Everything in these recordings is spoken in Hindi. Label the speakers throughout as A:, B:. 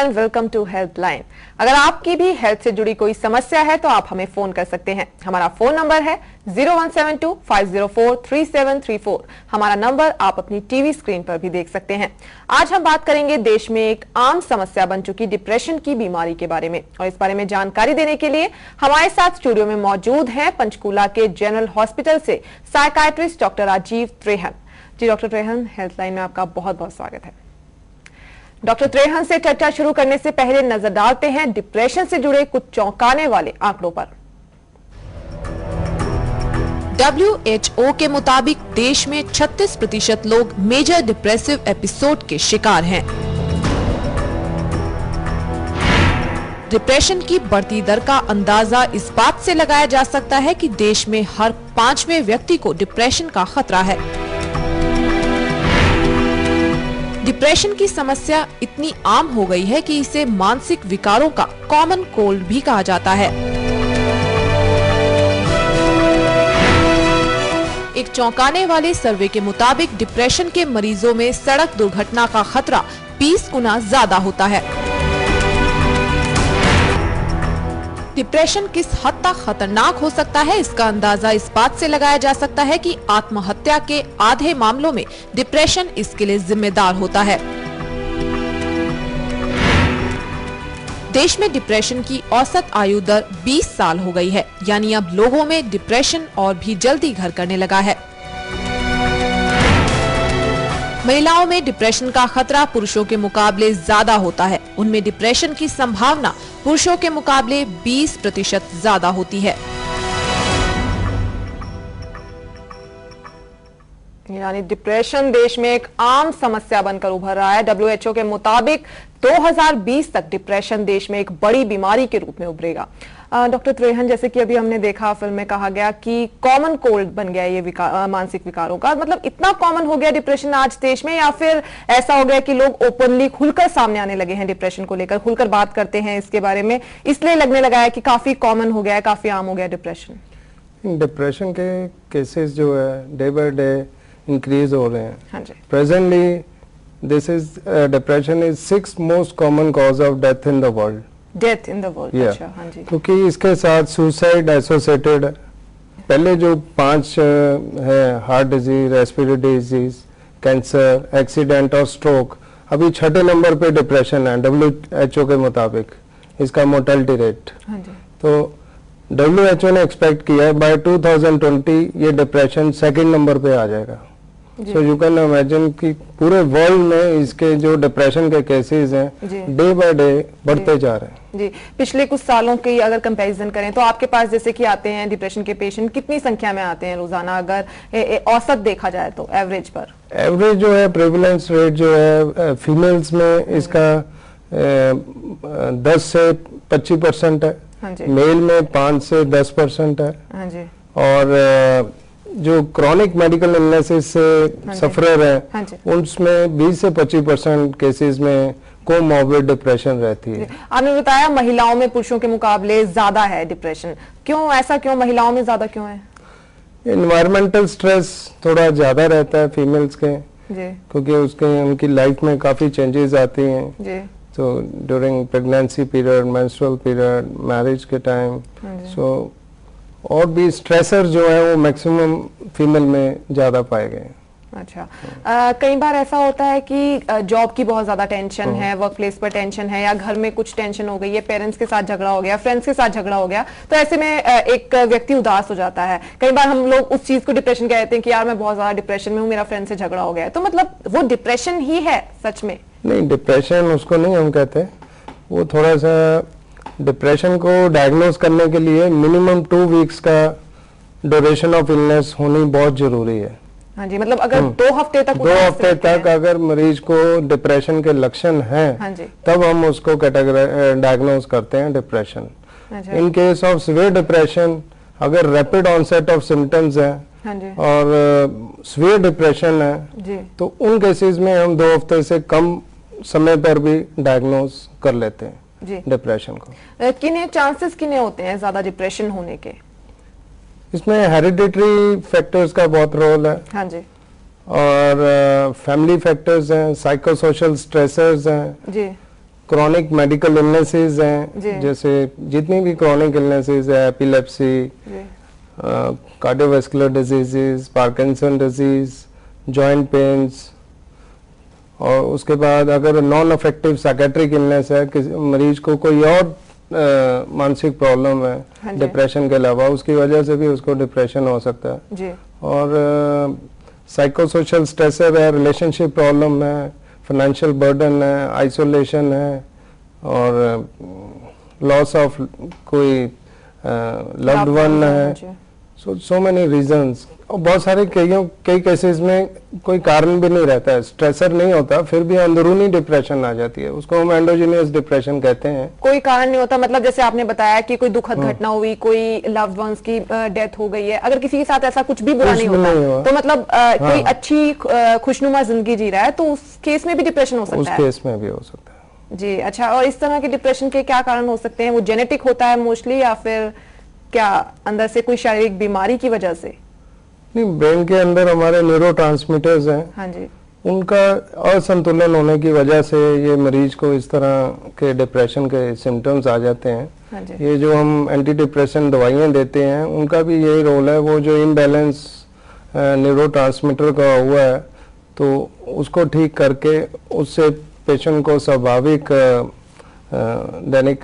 A: Everyone, welcome to helpline. अगर आपकी भी हेल्थ से जुड़ी कोई समस्या है तो आप हमें फोन कर सकते हैं। हमारा फोन नंबर है 0172-504-3734। हमारा नंबर आप अपनी टीवी स्क्रीन पर भी देख सकते हैं। आज हम बात करेंगे देश में एक आम समस्या बन चुकी डिप्रेशन की बीमारी के बारे में, और इस बारे में जानकारी देने के लिए हमारे साथ स्टूडियो में मौजूद हैं पंचकूला के जनरल हॉस्पिटल से साइकाइट्रिस्ट डॉक्टर राजीव त्रेहन जी। डॉक्टर त्रेहन, हेल्पलाइन में आपका बहुत बहुत स्वागत है। डॉक्टर त्रेहन से चर्चा शुरू करने से पहले नजर डालते हैं डिप्रेशन से जुड़े कुछ चौंकाने वाले आंकड़ों पर। WHO के मुताबिक देश में 36% लोग मेजर डिप्रेसिव एपिसोड के शिकार हैं। डिप्रेशन की बढ़ती दर का अंदाजा इस बात से लगाया जा सकता है कि देश में हर 5वें व्यक्ति को डिप्रेशन का खतरा है। डिप्रेशन की समस्या इतनी आम हो गई है कि इसे मानसिक विकारों का कॉमन कोल्ड भी कहा जाता है। एक चौंकाने वाले सर्वे के मुताबिक डिप्रेशन के मरीजों में सड़क दुर्घटना का खतरा 20 गुना ज्यादा होता है। डिप्रेशन किस हद तक खतरनाक हो सकता है, इसका अंदाजा इस बात से लगाया जा सकता है कि आत्महत्या के आधे मामलों में डिप्रेशन इसके लिए जिम्मेदार होता है। देश में डिप्रेशन की औसत आयु दर 20 साल हो गई है, यानी अब लोगों में डिप्रेशन और भी जल्दी घर करने लगा है। महिलाओं में डिप्रेशन का खतरा पुरुषों के मुकाबले ज्यादा होता है। उनमें डिप्रेशन की संभावना पुरुषों के मुकाबले 20% ज्यादा होती है। यानी डिप्रेशन देश में एक आम समस्या बनकर उभर रहा है। WHO के मुताबिक 2020 तक डिप्रेशन देश में एक बड़ी बीमारी के रूप में उभरेगा। डॉक्टर त्रेहन, जैसे कि अभी हमने देखा फिल्म में कहा गया कि कॉमन कोल्ड बन गया ये मानसिक विकारों का, मतलब इतना कॉमन हो गया डिप्रेशन आज देश में, या फिर ऐसा हो गया कि लोग ओपनली खुलकर सामने आने लगे हैं डिप्रेशन को लेकर, खुलकर बात करते हैं इसके बारे में, इसलिए लगने लगा है कि काफी कॉमन हो गया है, काफी आम हो गया डिप्रेशन?
B: डिप्रेशन के केसेस जो है डे बाय डे इंक्रीज हो रहे हैं।
A: हाँ जी।
B: Presently this is depression is 6th most common cause of death in the world.
A: Death in the world, अच्छा, हाँ जी।
B: क्योंकि इसके साथ सुसाइड एसोसिएटेड, पहले जो 5 है, heart disease, respiratory disease, cancer, accident और स्ट्रोक, अभी 6ठे नंबर पे डिप्रेशन है WHO के मुताबिक, इसका मोर्टेलिटी रेट।
A: हाँ जी।
B: तो WHO ने एक्सपेक्ट किया है बाय 2020 ये डिप्रेशन 2nd नंबर पे आ जाएगा। सो यू कैन इमेजिन कि पूरे वर्ल्ड में इसके जो डिप्रेशन के केसेस हैं डे बाय डे बढ़ते जा रहे हैं।
A: जी, पिछले कुछ सालों की अगर कंपैरिजन करें तो आपके पास जैसे कि आते हैं डिप्रेशन के पेशेंट, कितनी संख्या में आते हैं रोजाना, अगर औसत देखा जाए तो एवरेज पर?
B: एवरेज जो है प्रेवलेंस रेट जो है फीमेल्स में इसका 10 से 25% है।
A: हाँ जी।
B: मेल में 5 से 10% है।
A: हाँ जी।
B: और जो क्रॉनिक मेडिकल इलनेसेस से सफरर हैं,
A: हाँ
B: उसमें 20 से 25% केसेस में कोमॉर्बिड डिप्रेशन रहती है।
A: आपने बताया महिलाओं में पुरुषों के मुकाबले ज्यादा है डिप्रेशन, क्यों ऐसा, क्यों महिलाओं में ज्यादा क्यों है?
B: एनवायरमेंटल स्ट्रेस थोड़ा ज्यादा रहता है फीमेल्स के
A: जी,
B: क्योंकि उनकी लाइफ में काफी चेंजेस आती हैं
A: जी।
B: तो during pregnancy period, menstrual period, marriage के टाइम, सो और भी स्ट्रेसर जो है वो मैक्सिमम फीमेल में ज्यादा पाए गए।
A: अच्छा, कई बार ऐसा होता है कि जॉब की बहुत ज्यादा टेंशन है, वर्क प्लेस पर टेंशन है, या घर में कुछ टेंशन हो गई है, पेरेंट्स के साथ झगड़ा हो गया, फ्रेंड्स के साथ झगड़ा हो गया, तो ऐसे में एक व्यक्ति उदास हो जाता है। कई बार हम लोग उस चीज को डिप्रेशन कहते हैं कि यार मैं बहुत ज्यादा डिप्रेशन में हूँ, मेरा फ्रेंड से झगड़ा हो गया, तो मतलब वो डिप्रेशन ही है सच में? नहीं,
B: डिप्रेशन उसको नहीं हम कहते, वो थोड़ा सा डिप्रेशन को डायग्नोज करने के लिए मिनिमम 2 वीक्स का ड्यूरेशन ऑफ इलनेस होनी बहुत जरूरी है।
A: हाँ जी, मतलब अगर 2 हफ्ते तक
B: अगर मरीज को डिप्रेशन के लक्षण हैं,
A: हाँ जी,
B: तब हम उसको डायग्नोज करते हैं depression. In case of severe depression, अगर रैपिड ऑनसेट ऑफ सिम्टम्स है,
A: हाँ जी,
B: और सीवियर डिप्रेशन है
A: जी,
B: तो उन केसेस में हम 2 हफ्ते से कम समय पर भी डायग्नोज कर लेते हैं डिप्रेशन को।
A: किन्हें चांसेस किन्हें होते हैं ज्यादा डिप्रेशन होने के?
B: इसमें हेरिडिटरी फैक्टर्स का बहुत रोल है।
A: हाँ जी।
B: और फैमिली फैक्टर्स हैं, साइकोसोशल स्ट्रेसर्स हैं
A: जी,
B: क्रॉनिक मेडिकल इलनेसेस
A: जी।
B: हैं, जैसे जितनी भी क्रॉनिक इलनेसेस है, epilepsy, cardiovascular diseases, Parkinson disease, joint pains, और उसके बाद अगर नॉन अफेक्टिव साइकेट्रिक इलनेस है, किसी मरीज को कोई और मानसिक प्रॉब्लम है,
A: हाँ जी।
B: डिप्रेशन के अलावा, उसकी वजह से भी उसको डिप्रेशन हो सकता है।
A: जी।
B: और साइकोसोशल स्ट्रेसर है, रिलेशनशिप प्रॉब्लम है, फाइनेंशियल बर्डन है, आइसोलेशन है, और लॉस ऑफ कोई लव्ड वन है, सो मेनी रीजंस। और बहुत सारे कई केसेस में कोई कारण भी नहीं रहता है, स्ट्रेसर नहीं होता, फिर भी अंदरूनी डिप्रेशन आ जाती है, उसको हम एंडोजीनियस डिप्रेशन कहते हैं।
A: कोई कारण नहीं होता, मतलब जैसे आपने बताया कि कोई दुखद घटना हुई, कोई लव्ड वंस की डेथ हो गई है, अगर किसी के साथ ऐसा कुछ भी बुरा नहीं होता तो मतलब कोई अच्छी खुशनुमा जिंदगी जी रहा है, तो उस केस में भी डिप्रेशन हो सकता है।
B: उस केस में भी हो सकता है
A: जी। अच्छा, और इस तरह के डिप्रेशन के क्या कारण हो सकते हैं? वो जेनेटिक होता है मोस्टली, या फिर क्या अंदर से कोई शारीरिक बीमारी की वजह से?
B: नहीं, ब्रेन के अंदर हमारे न्यूरोट्रांसमीटर्स हैं,
A: हाँ जी,
B: उनका असंतुलन होने की वजह से ये मरीज को इस तरह के डिप्रेशन के सिम्टम्स आ जाते हैं।
A: हाँ जी।
B: ये जो हम एंटी डिप्रेशन दवाइयाँ देते हैं, उनका भी यही रोल है, वो जो इम्बैलेंस न्यूरोट्रांसमीटर का हुआ है, तो उसको ठीक करके उससे पेशेंट को स्वाभाविक दैनिक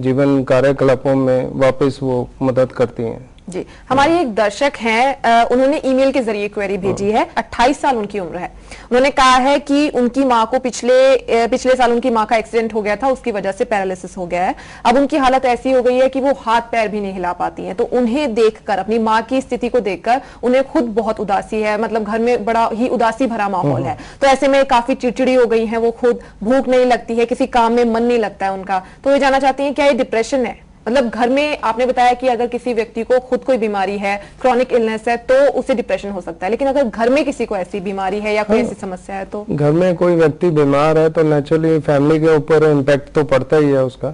B: जीवन कार्यकलापों में वापस वो मदद करती हैं।
A: जी। हमारी एक दर्शक हैं, उन्होंने ईमेल के जरिए क्वेरी भेजी है। 28 साल उनकी उम्र है। उन्होंने कहा है कि उनकी माँ को पिछले साल उनकी माँ का एक्सीडेंट हो गया था, उसकी वजह से पैरालिसिस हो गया है। अब उनकी हालत ऐसी हो गई है कि वो हाथ पैर भी नहीं हिला पाती हैं। तो उन्हें देखकर, अपनी माँ की स्थिति को देखकर उन्हें खुद बहुत उदासी है, मतलब घर में बड़ा ही उदासी भरा माहौल है। तो ऐसे में काफी चिड़चिड़ी हो गई है वो खुद, भूख नहीं लगती है, किसी काम में मन नहीं लगता है उनका। तो ये जानना चाहती हैं क्या ये डिप्रेशन है? मतलब घर में आपने बताया कि अगर किसी व्यक्ति को खुद कोई बीमारी है, क्रॉनिक इलनेस है, तो उसे डिप्रेशन हो सकता है, लेकिन अगर घर में किसी को ऐसी बीमारी है या कोई ऐसी समस्या है तो?
B: घर में कोई व्यक्ति बीमार है तो नेचुरली फैमिली के ऊपर इम्पैक्ट तो पड़ता ही है उसका।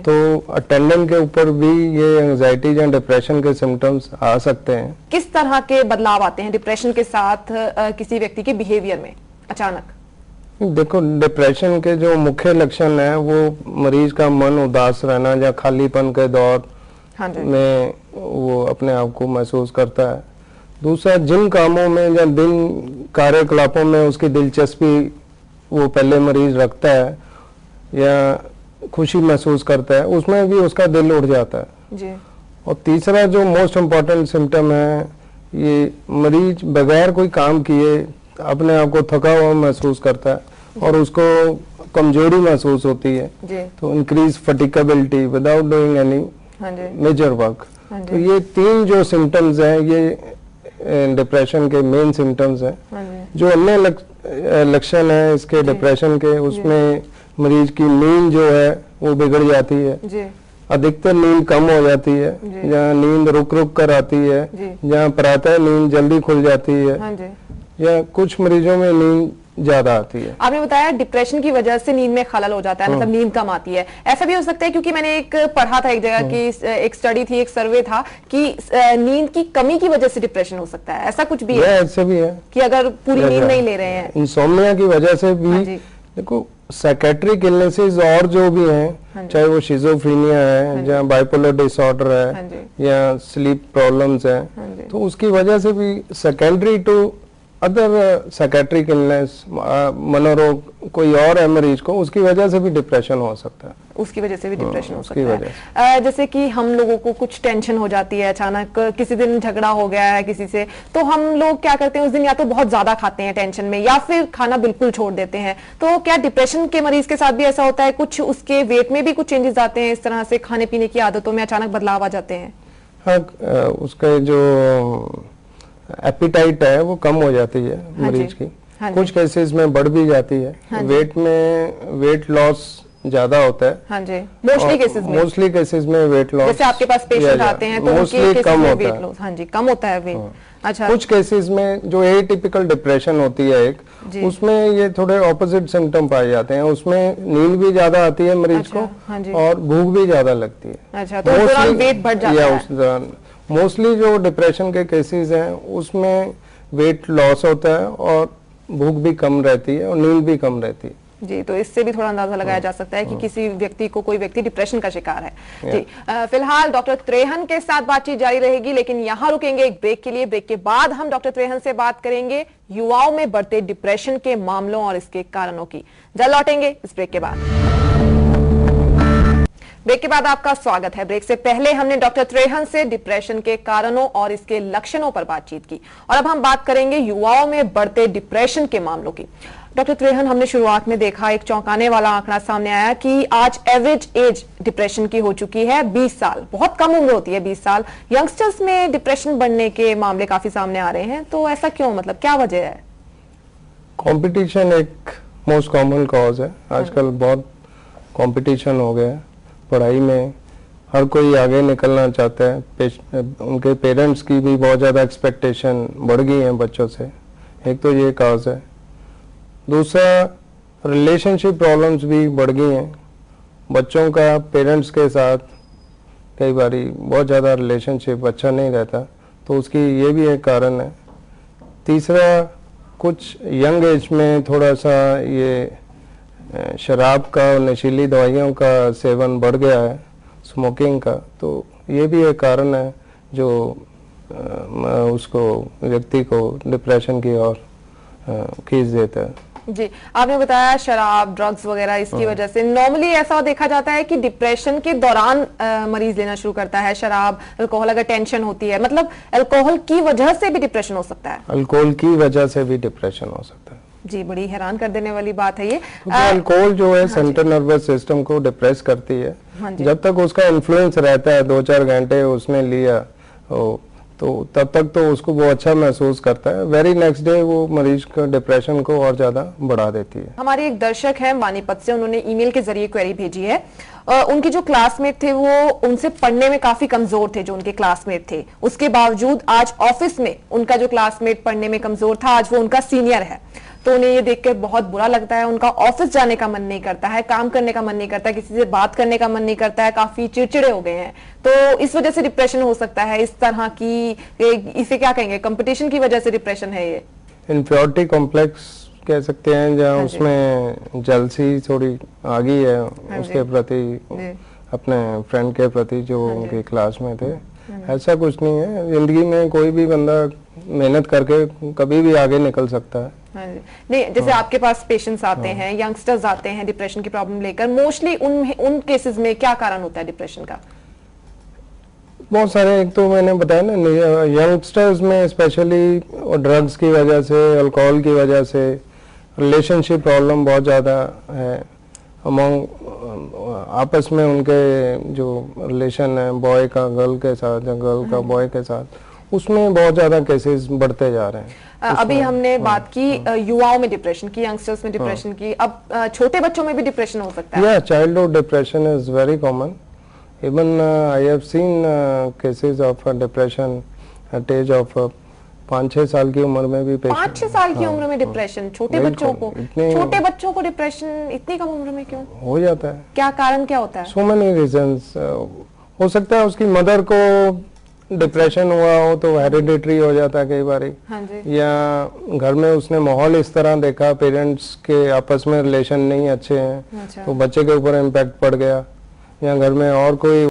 B: तो अटेंडेंट के ऊपर भी ये एंजाइटी या डिप्रेशन के सिम्टम्स आ सकते हैं।
A: किस तरह के बदलाव आते हैं डिप्रेशन के साथ किसी व्यक्ति के बिहेवियर में अचानक?
B: देखो, डिप्रेशन के जो मुख्य लक्षण है, वो मरीज का मन उदास रहना या खालीपन के दौर में वो अपने आप को महसूस करता है। दूसरा, जिन कामों में या दिन कार्यकलापों में उसकी दिलचस्पी वो पहले मरीज रखता है या खुशी महसूस करता है, उसमें भी उसका दिल उठ जाता है
A: जी।
B: और तीसरा जो मोस्ट इम्पोर्टेंट सिम्टम है, ये मरीज बगैर कोई काम किए अपने आप को थका हुआ महसूस करता है और उसको कमजोरी महसूस होती है। तो increase fatigability without doing any major work. तो ये तीन जो सिम्टम्स हैं, ये डिप्रेशन के मेन सिम्टम्स हैं। जो अन्य लक्षण है इसके डिप्रेशन के, उसमें मरीज की नींद जो है वो बिगड़ जाती है, अधिकतर नींद कम हो जाती है, जहाँ नींद रुक रुक कर आती है, जहाँ प्रातः नींद जल्दी खुल जाती है, या कुछ मरीजों में नींद ज्यादा आती है।
A: आपने बताया डिप्रेशन की वजह से नींद में खलल हो जाता है, मतलब नींद कम आती है। ऐसा भी हो सकता है, क्योंकि मैंने एक पढ़ा था एक जगह की एक स्टडी थी, एक सर्वे था कि नींद की कमी की वजह से डिप्रेशन हो सकता है। ऐसा कुछ भी है?
B: ऐसे भी है
A: कि अगर पूरी नींद नहीं ले रहे हैं,
B: इंसोम्निया की वजह से भी। देखो, साइकेट्रिक इलनेसेस और जो भी हैं, चाहे वो शिजोफ्रेनिया है या बाइपोलर डिसऑर्डर है या स्लीप प्रॉब्लम्स है, तो उसकी वजह से भी secondary to other psychiatric illness, मनोरोग कोई और है मरीज को, उसकी वजह से भी डिप्रेशन हो सकता है।
A: उसकी वजह से भी डिप्रेशन हो सकता है। जैसे कि हम लोगों को कुछ टेंशन हो जाती है, अचानक किसी दिन झगड़ा हो गया है किसी से, तो हम लोग क्या करते हैं उस दिन, या तो बहुत ज्यादा खाते हैं टेंशन में, या फिर खाना बिल्कुल छोड़ देते हैं। तो क्या डिप्रेशन के मरीज के साथ भी ऐसा होता है? कुछ उसके वेट में भी कुछ चेंजेस आते हैं, इस तरह से खाने पीने की आदतों में अचानक बदलाव आ जाते हैं?
B: हाँ, उसका जो एपिटाइट है वो कम हो जाती है मरीज की। कुछ केसेस में बढ़ भी जाती है। वेट में वेट लॉस ज्यादा होता है।
A: हाँ जी, मोस्टली केसेस में वेट लॉस, जैसे आपके पास पेशेंट आते हैं तो
B: मोस्टली कम होता है।
A: हाँ जी, कम होता है वेट। अच्छा,
B: कुछ केसेस में जो एटिपिकल डिप्रेशन होती है एक, उसमें ये थोड़े ऑपोजिट सिम्टम पाए जाते हैं। उसमें नींद भी ज्यादा आती है मरीज को और भूख भी ज्यादा लगती है।
A: अच्छा, तो उस दौरान वेट बढ़ जाता है?
B: उस दौरान मोस्टली जो डिप्रेशन के केसेस हैं उसमें वेट लॉस होता है और भूख भी कम रहती है और नींद भी कम रहती है।
A: जी, तो इससे भी थोड़ा अंदाजा लगाया जा सकता है कि किसी व्यक्ति को कोई व्यक्ति डिप्रेशन का शिकार है। जी, फिलहाल डॉक्टर त्रेहन के साथ बातचीत जारी रहेगी, लेकिन यहाँ रुकेंगे एक ब्रेक के लिए। ब्रेक के बाद हम डॉक्टर त्रेहन से बात करेंगे युवाओं में बढ़ते डिप्रेशन के मामलों और इसके कारणों की। जल्द लौटेंगे इस ब्रेक के बाद। ब्रेक के बाद आपका स्वागत है। ब्रेक से पहले हमने डॉक्टर त्रेहन से डिप्रेशन के कारणों और इसके लक्षणों पर बातचीत की, और अब हम बात करेंगे युवाओं में बढ़ते डिप्रेशन के मामलों की। डॉक्टर त्रेहन, हमने शुरुआत में देखा एक चौंकाने वाला आंकड़ा सामने आया कि आज एवरेज एज डिप्रेशन की हो चुकी है 20 साल। बहुत कम उम्र होती है 20 साल। यंगस्टर्स में डिप्रेशन बढ़ने के मामले काफी सामने आ रहे हैं, तो ऐसा क्यों, मतलब क्या वजह है?
B: कंपटीशन एक मोस्ट कॉमन कॉज है। आजकल बहुत कंपटीशन हो गया है पढ़ाई में, हर कोई आगे निकलना चाहता है। उनके पेरेंट्स की भी बहुत ज़्यादा एक्सपेक्टेशन बढ़ गई है बच्चों से, एक तो ये कॉज है। दूसरा, रिलेशनशिप प्रॉब्लम्स भी बढ़ गई हैं बच्चों का पेरेंट्स के साथ। कई बारी बहुत ज़्यादा रिलेशनशिप अच्छा नहीं रहता, तो उसकी ये भी एक कारण है। तीसरा, कुछ यंग एज में थोड़ा सा ये शराब का और नशीली दवाइयों का सेवन बढ़ गया है, स्मोकिंग का, तो ये भी एक कारण है जो उसको व्यक्ति को डिप्रेशन की ओर खींच देता है।
A: जी, आपने बताया शराब, ड्रग्स वगैरह इसकी वजह से। नॉर्मली ऐसा देखा जाता है कि डिप्रेशन के दौरान मरीज लेना शुरू करता है शराब, अल्कोहल, अगर टेंशन होती है। मतलब अल्कोहल की वजह से भी डिप्रेशन हो सकता है?
B: अल्कोहल की वजह से भी डिप्रेशन हो सकता है।
A: जी, बड़ी हैरान कर देने वाली बात है ये।
B: अल्कोहल जो है सेंट्रल नर्वस सिस्टम को डिप्रेस करती है। जब तक उसका इन्फ्लुएंस रहता है, 2-4 घंटे उसने लिया तो तब तक तो उसको वो अच्छा महसूस करता है। वेरी नेक्स्ट डे वो मरीज का डिप्रेशन को और ज्यादा बढ़ा देती है।
A: हमारे एक दर्शक हैं वानीपत से, उन्होंने ईमेल के जरिए क्वेरी भेजी है। उनके जो क्लासमेट थे वो उनसे पढ़ने में काफी कमजोर थे, जो उनके क्लासमेट थे। उसके बावजूद आज ऑफिस में उनका जो क्लासमेट पढ़ने में कमजोर था, आज वो उनका सीनियर है। तो उन्हें ये देखकर बहुत बुरा लगता है। उनका ऑफिस जाने का मन नहीं करता है, काम करने का मन नहीं करता, किसी से बात करने का मन नहीं करता है, काफी चिड़चिड़े हो गए हैं। तो इस वजह से डिप्रेशन हो सकता है। इस तरह की, इसे क्या कहेंगे, कंपटीशन की वजह से डिप्रेशन है ये?
B: इन्फीरियरिटी कॉम्प्लेक्स कह सकते हैं, जहाँ उसमें जलसी थोड़ी आ गई है उसके प्रति, अपने फ्रेंड के प्रति जो उनके क्लास में थे। ऐसा कुछ नहीं है, जिंदगी में कोई भी बंदा मेहनत करके कभी भी आगे निकल सकता है।
A: नहीं, जैसे आपके पास पेशेंट्स आते हैं, यंगस्टर्स आते हैं डिप्रेशन की प्रॉब्लम लेकर, मोस्टली उन केसेस में क्या कारण होता है डिप्रेशन का?
B: बहुत सारे, एक तो मैंने बताया ना, यंगस्टर्स में स्पेशली ड्रग्स की वजह से, अल्कोहल की वजह से, रिलेशनशिप प्रॉब्लम बहुत ज़्यादा है अमंग आपस में। उनके जो रिलेशन है बॉय का गर्ल के साथ या गर्ल का बॉय के साथ, उसमें बहुत ज़्यादा केसेस बढ़ते जा रहे हैं।
A: अभी हमने बात की युवाओं में डिप्रेशन की, यंगस्टर्स में डिप्रेशन की। अब छोटे बच्चों में भी डिप्रेशन हो सकता है?
B: Childhood depression is very common. Even I have seen cases of depression at age of 5-6 साल की उम्र में भी।
A: 5-6 साल की उम्र में डिप्रेशन? छोटे बच्चों को डिप्रेशन इतनी कम उम्र में क्यों
B: हो जाता है?
A: क्या कारण क्या होता है?
B: So many reasons. हो सकता है उसकी मदर को डिप्रेशन हुआ हो तो हेरिडिटरी हो जाता है कई बार।
A: हाँ जी।
B: या घर में उसने माहौल इस तरह देखा, पेरेंट्स के आपस में रिलेशन नहीं अच्छे हैं,
A: अच्छा।
B: तो बच्चे के ऊपर इम्पैक्ट पड़ गया। या घर में और कोई